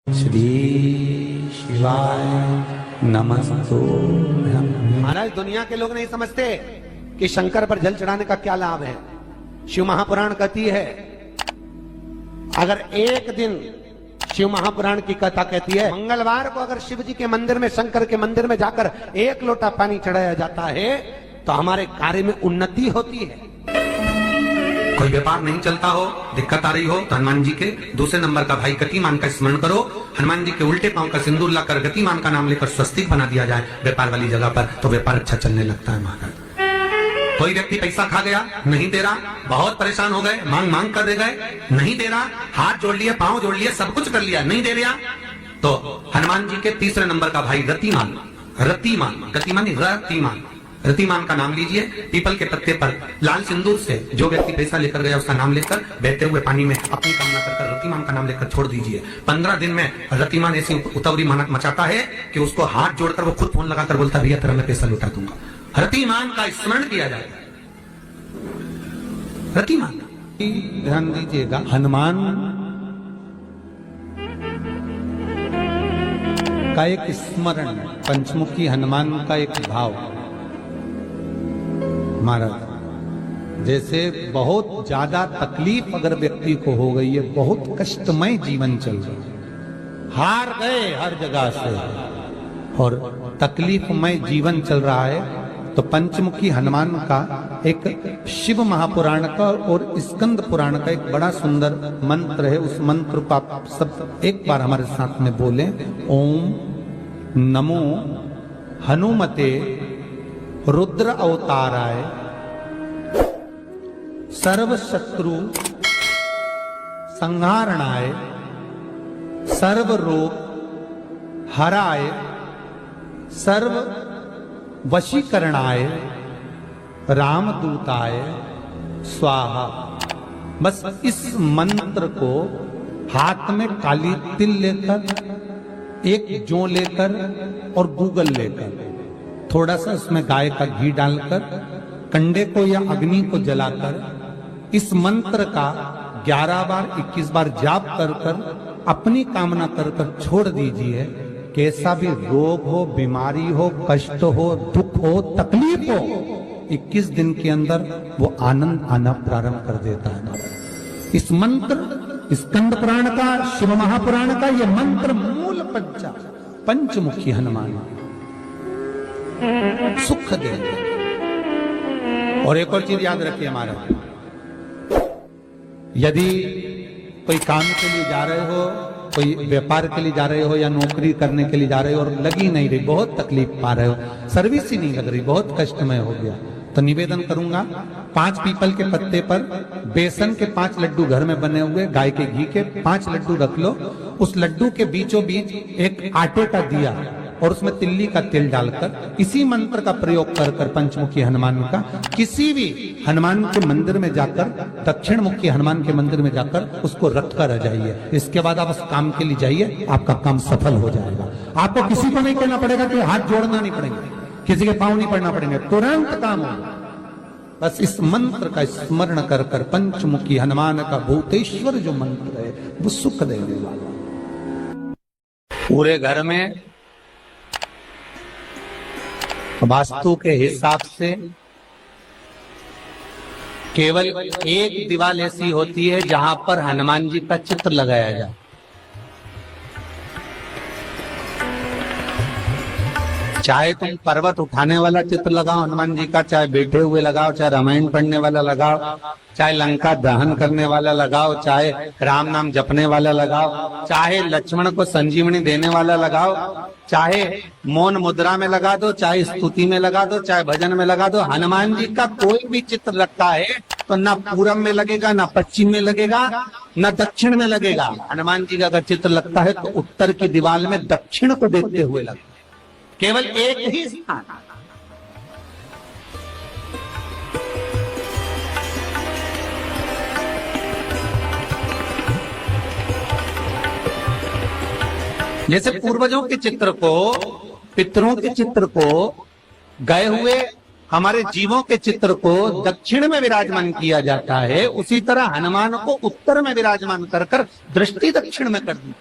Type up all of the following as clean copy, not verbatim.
श्री शिवाय नमस्तुभ्यं। महाराज, दुनिया के लोग नहीं समझते कि शंकर पर जल चढ़ाने का क्या लाभ है। शिव महापुराण कहती है, अगर एक दिन शिव महापुराण की कथा कहती है, मंगलवार को अगर शिव जी के मंदिर में, शंकर के मंदिर में जाकर एक लोटा पानी चढ़ाया जाता है तो हमारे कार्य में उन्नति होती है। कोई व्यापार नहीं चलता हो, दिक्कत आ रही हो तो हनुमान जी के दूसरे नंबर का भाई गतिमान का स्मरण करो। हनुमान जी के उल्टे पांव का सिंदूर लाकर गतिमान का नाम लेकर स्वस्तिक बना दिया जाए व्यापार वाली जगह पर, तो व्यापार अच्छा चलने लगता है महाराज। कोई व्यक्ति पैसा खा गया, नहीं दे रहा, बहुत परेशान हो गए, मांग मांग कर दे गए, नहीं दे रहा, हाथ जोड़ लिए, पांव जोड़ लिए, सब कुछ कर लिया, नहीं दे रहा, तो हनुमान जी के तीसरे नंबर का भाई रतिमान, रतिमान, गतिमान रतिमान, रतिमान का नाम लीजिए। पीपल के पत्ते पर लाल सिंदूर से जो व्यक्ति पैसा लेकर गया उसका नाम लेकर बहते हुए पानी में अपनी कामना कर रतिमान का नाम लेकर छोड़ दीजिए। 15 दिन में रतिमान ऐसी उतावली मचाता है कि उसको हाथ जोड़कर वो खुद फोन लगाकर बोलता है, भैया तेरा मैं पैसा लौटा दूंगा। रतिमान का स्मरण किया जाएगा। रतिमान, ध्यान दीजिएगा, हनुमान का एक स्मरण, पंचमुखी हनुमान का एक भाव। महाराज, जैसे बहुत ज्यादा तकलीफ अगर व्यक्ति को हो गई है, बहुत कष्टमय जीवन चल रहा है, हार गए हर जगह से और तकलीफमय जीवन चल रहा है, तो पंचमुखी हनुमान का एक शिव महापुराण का और स्कंद पुराण का एक बड़ा सुंदर मंत्र है। उस मंत्र को आप सब एक बार हमारे साथ में बोलें। ओम नमो हनुमते रुद्र अवताराय सर्व शत्रु संहारणाय सर्व रोग हराय सर्व वशीकरणाय रामदूताय स्वाहा। बस इस मंत्र को हाथ में काली तिल लेकर, एक जौ लेकर और गूगल लेकर, थोड़ा सा उसमें गाय का घी डालकर, कंडे को या अग्नि को जलाकर इस मंत्र का 11 बार 21 बार जाप कर कर अपनी कामना कर कर छोड़ दीजिए। कैसा भी रोग हो, बीमारी हो, कष्ट हो, दुख हो, तकलीफ हो, 21 दिन के अंदर वो आनंद आना प्रारंभ कर देता है। इस मंत्र, स्कंद पुराण का, शिव महापुराण का ये मंत्र मूल पंचमुखी हनुमान सुख देंगे। और एक और चीज याद रखिए हमारा, यदि कोई काम के लिए जा रहे हो, कोई व्यापार के लिए जा रहे हो या नौकरी करने के लिए जा रहे हो और लगी नहीं रही, बहुत तकलीफ पा रहे हो, सर्विस ही नहीं लग रही, बहुत कष्टमय हो गया, तो निवेदन करूंगा 5 पीपल के पत्ते पर बेसन के 5 लड्डू घर में बने हुए, गाय के घी के 5 लड्डू रख लो। उस लड्डू के बीचों बीच एक आटे का दिया और उसमें तिल्ली का तेल डालकर इसी मंत्र का प्रयोग कर कर पंचमुखी हनुमान का किसी भी हनुमान के मंदिर में जाकर, दक्षिण मुखी हनुमान के मंदिर में जाकर उसको रख कर आ जाइए। इसके बाद आप उस काम के लिए जाइए, आपका काम सफल हो जाएगा। आपको किसी को नहीं कहना पड़ेगा कि हाथ जोड़ना नहीं पड़ेंगे, किसी के पांव नहीं पड़ना पड़ेंगे, तुरंत काम होगा। बस इस मंत्र का स्मरण कर कर पंचमुखी हनुमान का भूतेश्वर जो मंत्र है वो सुख देने वाला। पूरे घर में वास्तु के हिसाब से केवल एक दीवार ऐसी होती है जहां पर हनुमान जी का चित्र लगाया जाए। चाहे तुम पर्वत उठाने वाला चित्र लगाओ हनुमान जी का, चाहे बैठे हुए लगाओ, चाहे रामायण पढ़ने वाला लगाओ, चाहे लंका दहन करने वाला लगाओ, चाहे राम नाम जपने वाला लगाओ, चाहे लक्ष्मण को संजीवनी देने वाला लगाओ, चाहे मौन मुद्रा में लगा दो, चाहे स्तुति में लगा दो, चाहे भजन में लगा दो। हनुमान जी का कोई भी चित्र लगता है तो ना पूरब में लगेगा, ना पश्चिम में लगेगा, ना दक्षिण में लगेगा। हनुमान जी का अगर चित्र लगता है तो उत्तर की दीवार में दक्षिण को देखते हुए लगेगा, केवल एक ही स्थान। जैसे पूर्वजों के चित्र को, पितरों के चित्र को, गए हुए हमारे जीवों के चित्र को दक्षिण में विराजमान किया जाता है, उसी तरह हनुमान को उत्तर में विराजमान कर कर दृष्टि दक्षिण में कर दी।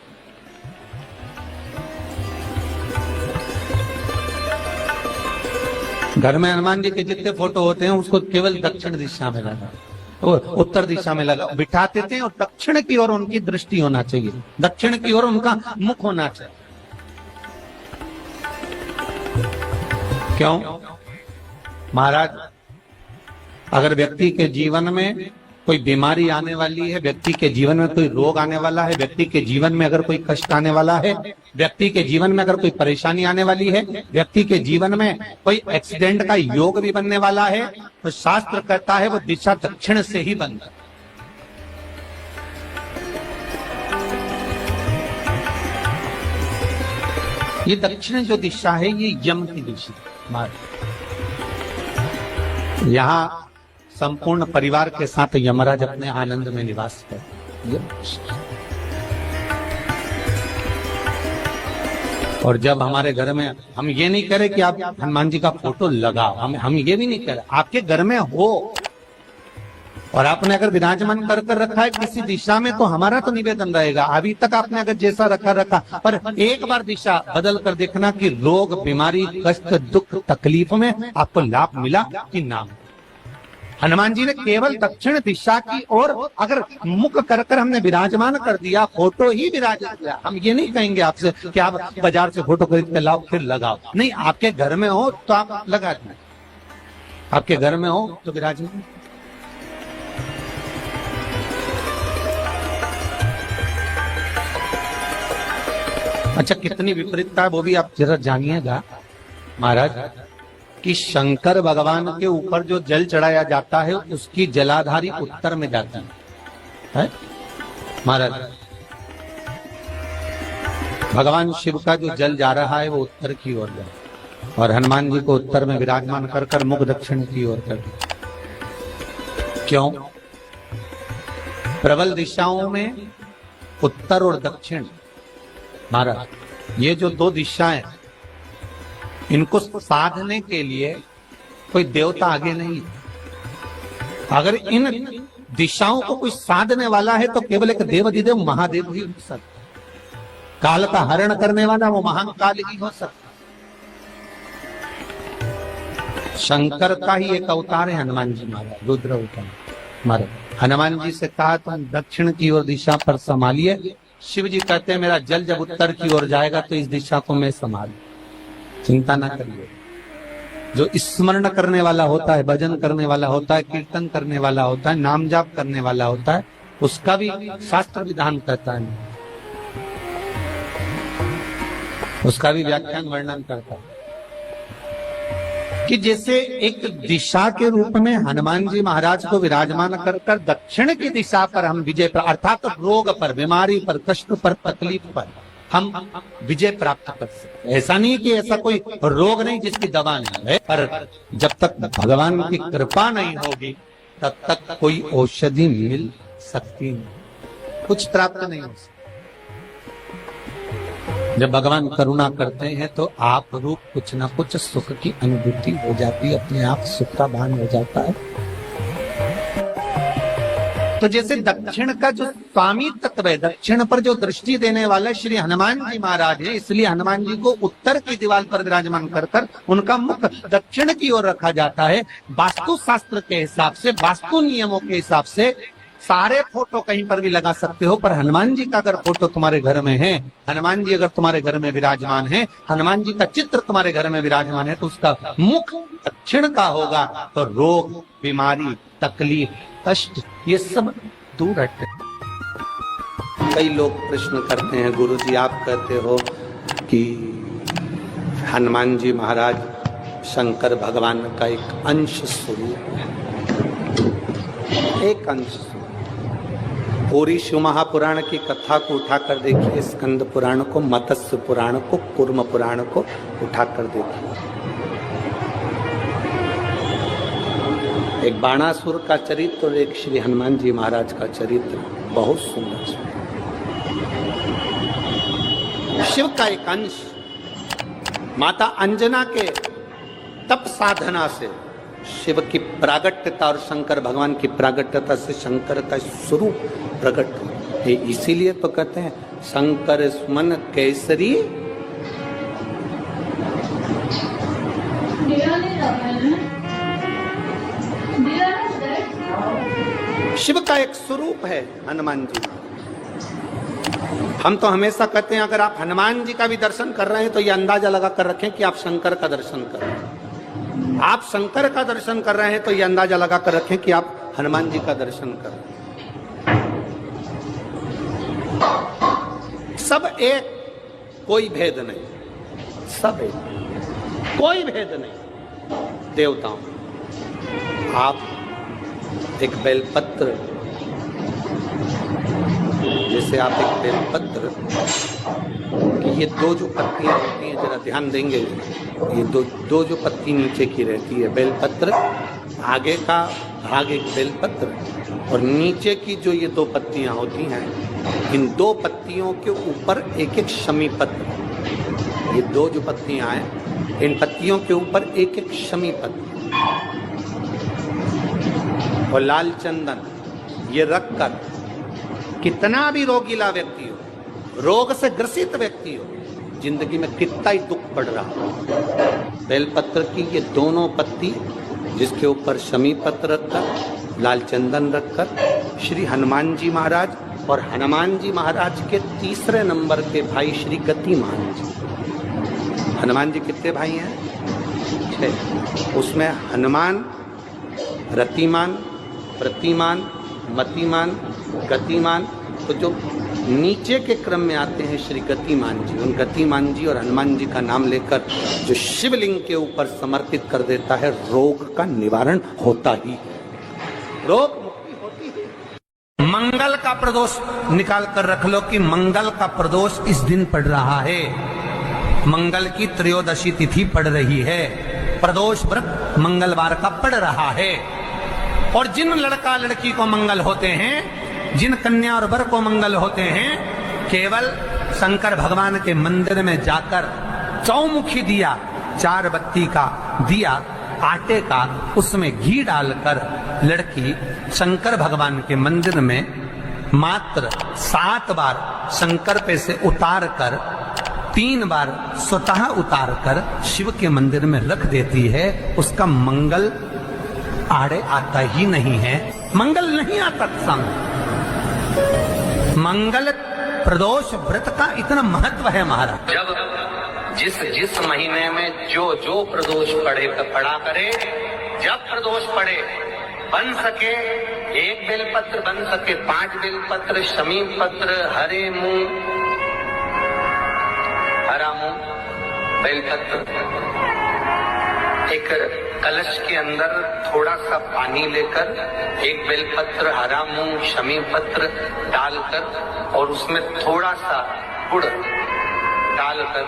घर में हनुमान जी के जितने फोटो होते हैं उसको केवल दक्षिण दिशा में लगा, वो उत्तर दिशा में लगा बिठाते थे, और दक्षिण की ओर उनकी दृष्टि होना चाहिए, दक्षिण की ओर उनका मुख होना चाहिए। क्यों? महाराज, अगर व्यक्ति के जीवन में कोई बीमारी आने वाली है, व्यक्ति के जीवन में कोई रोग आने वाला है, व्यक्ति के जीवन में अगर कोई कष्ट आने वाला है, व्यक्ति के जीवन में अगर कोई परेशानी आने वाली है, व्यक्ति के जीवन में कोई एक्सीडेंट का योग भी बनने वाला है, तो शास्त्र कहता है वो दिशा दक्षिण से ही बनता है। ये दक्षिण जो दिशा है ये यम की दिशा। यहां संपूर्ण परिवार के साथ यमराज अपने आनंद में निवास करते। और जब हमारे घर में, हम ये नहीं कह रहे कि आप हनुमान जी का फोटो लगाओ, हम ये भी नहीं कह रहे, आपके घर में हो और आपने अगर विराजमान कर रखा है किसी दिशा में, तो हमारा तो निवेदन रहेगा, अभी तक आपने अगर जैसा रखा, पर एक बार दिशा बदल कर देखना कि रोग, बीमारी, कष्ट, दुख, तकलीफ में आपको लाभ मिला कि ना। हनुमान जी ने केवल दक्षिण दिशा की ओर अगर मुख कर हमने विराजमान कर दिया, फोटो ही विराजित किया। हम ये नहीं कहेंगे आपसे कि आप बाजार से फोटो खरीद के लाओ फिर लगाओ, नहीं, आपके घर में हो तो आप लगा दें, आपके घर में हो तो विराजमान। अच्छा, कितनी विपरीतता है वो भी आप जरा जानिएगा महाराज, कि शंकर भगवान के ऊपर जो जल चढ़ाया जाता है उसकी जलाधारी उत्तर में जाती है महाराज। भगवान शिव का जो जल जा रहा है वो उत्तर की ओर जा, और हनुमान जी को उत्तर में विराजमान कर मुख दक्षिण की ओर कर। क्यों? प्रबल दिशाओं में उत्तर और दक्षिण महाराज, ये जो दो दिशाएं, इनको साधने के लिए कोई देवता आगे नहीं। अगर इन दिशाओं को कोई साधने वाला है तो केवल एक देवाधिदेव महादेव ही हो सकता। काल का हरण करने वाला वो महान काल ही हो सकता। शंकर का ही एक अवतार है हनुमान जी महाराज, रुद्र अवतार महाराज। हनुमान जी से कहा तुम दक्षिण की ओर दिशा पर संभालिए, शिव जी कहते हैं मेरा जल जब उत्तर की ओर जाएगा तो इस दिशा को मैं संभालू, चिंता ना करिए। जो स्मरण करने वाला होता है, भजन करने वाला होता है, कीर्तन करने वाला होता है, नाम जाप करने वाला होता है, उसका भी शास्त्र विधान करता है, उसका भी व्याख्यान वर्णन करता है कि जैसे एक दिशा के रूप में हनुमान जी महाराज को विराजमान कर दक्षिण की दिशा पर हम विजय, अर्थात रोग पर, बीमारी पर, कष्ट पर, तकलीफ पर हम विजय प्राप्त कर सकते। ऐसा नहीं कि ऐसा कोई रोग नहीं जिसकी दवा नहीं है, पर जब तक भगवान की कृपा नहीं होगी तब तक कोई औषधि मिल सकती नहीं, कुछ प्राप्त नहीं हो सकता। जब भगवान करुणा करते हैं तो आप रूप कुछ ना कुछ सुख की अनुभूति हो जाती है, अपने आप सुख का भान हो जाता है। तो जैसे दक्षिण का जो स्वामी तत्व है, दक्षिण पर जो दृष्टि देने वाले श्री हनुमान जी महाराज है, इसलिए हनुमान जी को उत्तर की दीवार पर विराजमान कर उनका मुख दक्षिण की ओर रखा जाता है। वास्तु शास्त्र के हिसाब से, वास्तु नियमों के हिसाब से सारे फोटो कहीं पर भी लगा सकते हो, पर हनुमान जी का अगर फोटो तुम्हारे घर में है, हनुमान जी अगर तुम्हारे घर में विराजमान है, हनुमान जी का चित्र तुम्हारे घर में विराजमान है, तो उसका मुख दक्षिण का होगा, तो रोग, बीमारी, तकलीफ, कष्ट ये सब दूर हटते। कई लोग प्रश्न करते हैं, गुरुजी आप कहते हो कि हनुमान जी महाराज शंकर भगवान का एक अंश स्वरूप है, एक अंश। पूरी शिव महापुराण की कथा को उठाकर देखिए, स्कंद पुराण को, मत्स्य पुराण को, कूर्म पुराण को उठाकर देखिए। एक बाणासुर का चरित्र और एक श्री हनुमान जी महाराज का चरित्र बहुत सुंदर। शिव का एक अंश माता अंजना के तप साधना से शिव की प्रागट्यता और शंकर भगवान की प्रागट्यता से शंकर का स्वरूप प्रकट हो। इसीलिए तो कहते हैं शंकर सुमन केसरी शिव का एक स्वरूप है हनुमान जी। हम तो हमेशा कहते हैं अगर आप हनुमान जी का भी दर्शन कर रहे हैं तो ये अंदाजा लगा कर रखें कि आप शंकर का दर्शन कर रहे हैं। आप शंकर का दर्शन कर रहे हैं तो ये अंदाजा लगा कर रखें कि आप हनुमान जी का दर्शन कर रहे हैं। सब एक, कोई भेद नहीं, सब एक, कोई भेद नहीं। देवताओं, आप एक बेलपत्र, जैसे आप एक बेलपत्र कि ये दो जो पत्तियां होती हैं, जरा ध्यान देंगे, ये दो जो पत्ती नीचे की रहती है बेलपत्र, आगे का भाग एक बेलपत्र और नीचे की जो ये दो पत्तियां होती हैं, इन दो पत्तियों के ऊपर एक एक शमी पत्र। ये दो जो पत्तियां हैं, इन पत्तियों के ऊपर एक एक शमी पत्र और लाल चंदन ये रखकर कितना भी रोगीला व्यक्ति हो, रोग से ग्रसित व्यक्ति हो, जिंदगी में कितना ही दुख पड़ रहा हो, बेलपत्र की ये दोनों पत्ती जिसके ऊपर शमी पत्र रखकर, लाल चंदन रखकर श्री हनुमान जी महाराज और हनुमान जी महाराज के तीसरे नंबर के भाई श्री गतिमान जी। हनुमान जी कितने भाई हैं? 6। उसमें हनुमान, रतिमान, प्रतिमान, मतिमान, गतिमान, तो जो नीचे के क्रम में आते हैं श्री गतिमान जी, उन गतिमान जी और हनुमान जी का नाम लेकर जो शिवलिंग के ऊपर समर्पित कर देता है, रोग का निवारण होता ही, रोग मुक्ति होती है। मंगल का प्रदोष निकाल कर रख लो कि मंगल का प्रदोष इस दिन पड़ रहा है, मंगल की त्रयोदशी तिथि पड़ रही है, प्रदोष व्रत मंगलवार का पड़ रहा है। और जिन लड़का लड़की को मंगल होते हैं, जिन कन्या और वर को मंगल होते हैं, केवल शंकर भगवान के मंदिर में जाकर चौमुखी दिया, 4 बत्ती का दिया आटे का, उसमें घी डालकर लड़की शंकर भगवान के मंदिर में मात्र 7 बार शंकर पे से उतार कर 3 बार स्वतः उतार कर शिव के मंदिर में रख देती है, उसका मंगल आड़े आता ही नहीं है, मंगल नहीं आता सामने। मंगल प्रदोष व्रत का इतना महत्व है महाराज। जब जिस महीने में जो प्रदोष पड़ा करे, जब प्रदोष पड़े, बन सके 1 बेलपत्र, बन सके 5 बेलपत्र, शमी पत्र, हरे मूंग, हरा मूंग, बेलपत्र, एक कलश के अंदर थोड़ा सा पानी लेकर 1 बेलपत्र, हरा मूंग, शमी पत्र डालकर और उसमें थोड़ा सा गुड़ डालकर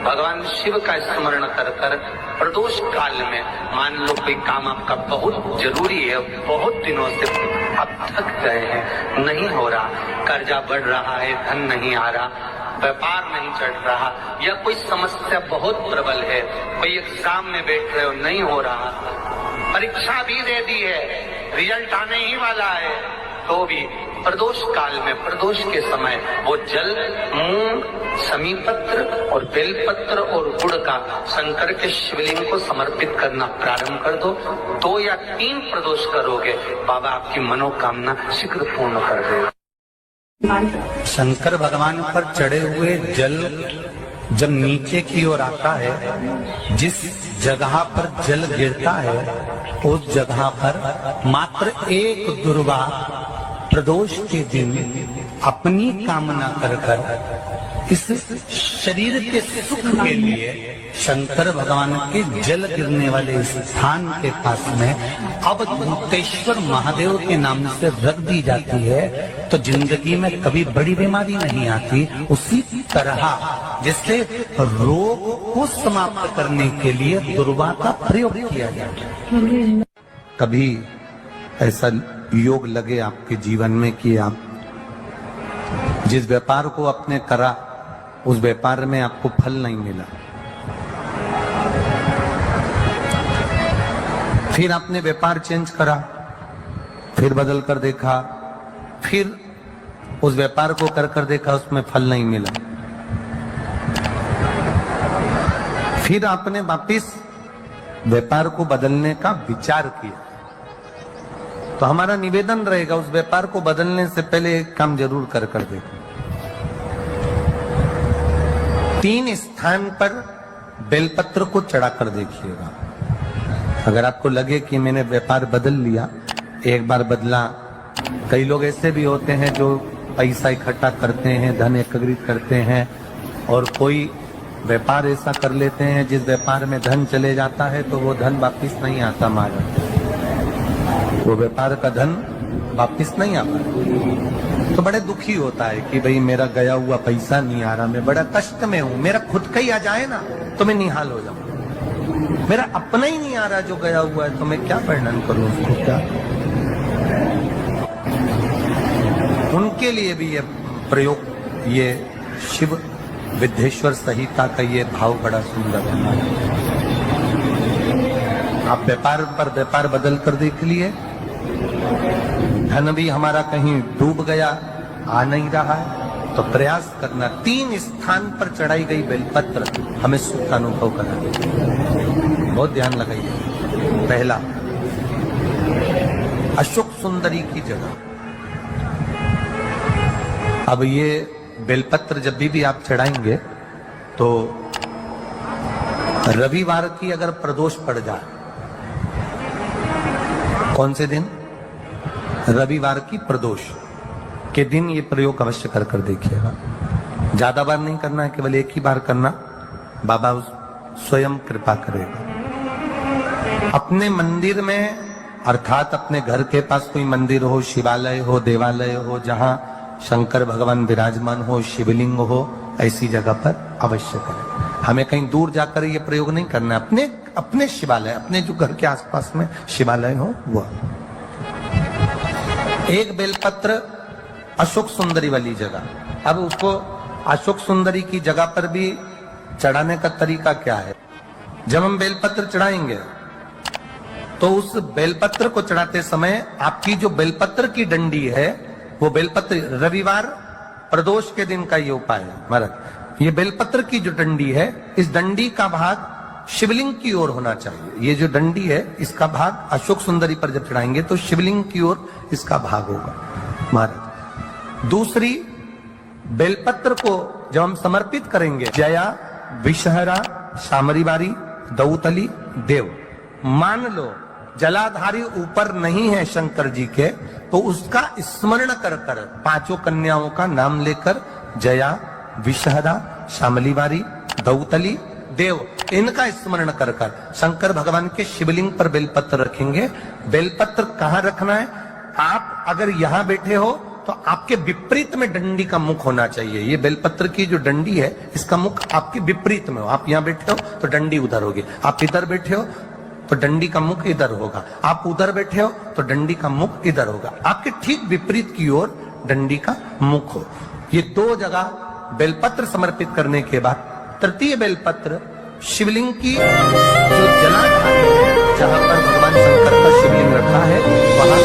भगवान शिव का स्मरण कर कर प्रदोष काल में, मान लो कोई काम आपका बहुत जरूरी है, बहुत दिनों से अब थक गए हैं, नहीं हो रहा, कर्जा बढ़ रहा है, धन नहीं आ रहा, व्यापार नहीं चढ़ रहा, या कोई समस्या बहुत प्रबल है, कोई एग्जाम में बैठ रहे हो, नहीं हो रहा, परीक्षा भी दे दी है, रिजल्ट आने ही वाला है, तो भी प्रदोष काल में, प्रदोष के समय वो जल, मूंग, शमी पत्र और बेलपत्र और गुड़ का शंकर के शिवलिंग को समर्पित करना प्रारंभ कर दो। 2 या 3 प्रदोष करोगे, बाबा आपकी मनोकामना शीघ्र पूर्ण कर देगा। शंकर भगवान पर चढ़े हुए जल जब नीचे की ओर आता है, जिस जगह पर जल गिरता है उस जगह पर मात्र एक दुर्गा प्रदोष के दिन अपनी कामना कर कर इस शरीर के सुख के लिए शंकर भगवान के जल गिरने वाले स्थान के पास में अवधूतेश्वर महादेव के नाम से रख दी जाती है, तो जिंदगी में कभी बड़ी बीमारी नहीं आती। उसी तरह जिससे रोग को समाप्त करने के लिए दुर्वा का प्रयोग किया जाता है। कभी ऐसा योग लगे आपके जीवन में कि आप जिस व्यापार को आपने करा उस व्यापार में आपको फल नहीं मिला, फिर आपने व्यापार चेंज करा, फिर बदल कर देखा, फिर उस व्यापार को कर देखा, उसमें फल नहीं मिला, फिर आपने वापिस व्यापार को बदलने का विचार किया, तो हमारा निवेदन रहेगा उस व्यापार को बदलने से पहले एक काम जरूर कर देखो। 3 स्थान पर बेलपत्र को चढ़ा कर देखिएगा। अगर आपको लगे कि मैंने व्यापार बदल लिया, एक बार बदला, कई लोग ऐसे भी होते हैं जो पैसा इकट्ठा करते हैं, धन एकत्रित करते हैं, और कोई व्यापार ऐसा कर लेते हैं जिस व्यापार में धन चले जाता है तो वो धन वापिस नहीं आता महाराज, वो व्यापार का धन वापिस नहीं आता। तो बड़े दुखी होता है कि भाई मेरा गया हुआ पैसा नहीं आ रहा, मैं बड़ा कष्ट में हूं, मेरा खुद का ही आ जाए ना तो मैं निहाल हो जाऊं, मेरा अपना ही नहीं आ रहा जो गया हुआ है, तो मैं क्या वर्णन करूं उसको, क्या। उनके लिए भी ये प्रयोग, ये शिव विद्येश्वर संहिता का ये भाव बड़ा सुंदर है। आप व्यापार पर व्यापार बदल कर देख लिए, धन भी हमारा कहीं डूब गया, आ नहीं रहा है, तो प्रयास करना 3 स्थान पर चढ़ाई गई बेलपत्र हमें सुख का अनुभव करा दे। बहुत ध्यान लगाइए। पहला, अशोक सुंदरी की जगह। अब ये बेलपत्र जब भी आप चढ़ाएंगे तो रविवार की अगर प्रदोष पड़ जाए, कौन से दिन? रविवार की प्रदोष के दिन ये प्रयोग अवश्य कर देखिएगा। ज्यादा बार नहीं करना है, केवल एक ही बार करना, बाबा स्वयं कृपा करेगा। अपने मंदिर में, अर्थात अपने घर के पास कोई मंदिर हो, शिवालय हो, देवालय हो, जहां शंकर भगवान विराजमान हो, शिवलिंग हो, ऐसी जगह पर अवश्य करें। हमें कहीं दूर जाकर ये प्रयोग नहीं करना, अपने शिवालय, अपने जो घर के आसपास में शिवालय हो वो। एक बेलपत्र अशोक सुंदरी वाली जगह। अब उसको अशोक सुंदरी की जगह पर भी चढ़ाने का तरीका क्या है? जब हम बेलपत्र चढ़ाएंगे तो उस बेलपत्र को चढ़ाते समय आपकी जो बेलपत्र की डंडी है, वो बेलपत्र, रविवार प्रदोष के दिन का ये उपाय है महाराज। ये बेलपत्र की जो डंडी है, इस डंडी का भाग शिवलिंग की ओर होना चाहिए। ये जो डंडी है, इसका भाग अशोक सुंदरी पर जब चढ़ाएंगे तो शिवलिंग की ओर इसका भाग होगा महाराज। दूसरी, बेलपत्र को जब हम समर्पित करेंगे, जया, विषहरा, शामरीबारी, दौतली, देव, मान लो जलाधारी ऊपर नहीं है शंकर जी के, तो उसका स्मरण कर 5 कन्याओं का नाम लेकर, जया, विषहरा, शामलीबारी, दौतली, देव, इनका स्मरण कर शंकर भगवान के शिवलिंग पर बेलपत्र रखेंगे। बेलपत्र कहां रखना है? आप अगर यहां बैठे हो तो आपके विपरीत में डंडी का मुख होना चाहिए। ये बेलपत्र की जो डंडी है, इसका मुख आपके विपरीत में हो। आप यहां बैठे हो तो डंडी उधर होगी, आप इधर बैठे हो तो डंडी का मुख इधर होगा, आप उधर बैठे हो तो डंडी का मुख इधर होगा, आपके ठीक विपरीत की ओर डंडी का मुख हो। ये 2 जगह बेलपत्र समर्पित करने के बाद तृतीय बेलपत्र शिवलिंग की जो जलाधार है, जहां पर भगवान शंकर का शिवलिंग रखा है, वहां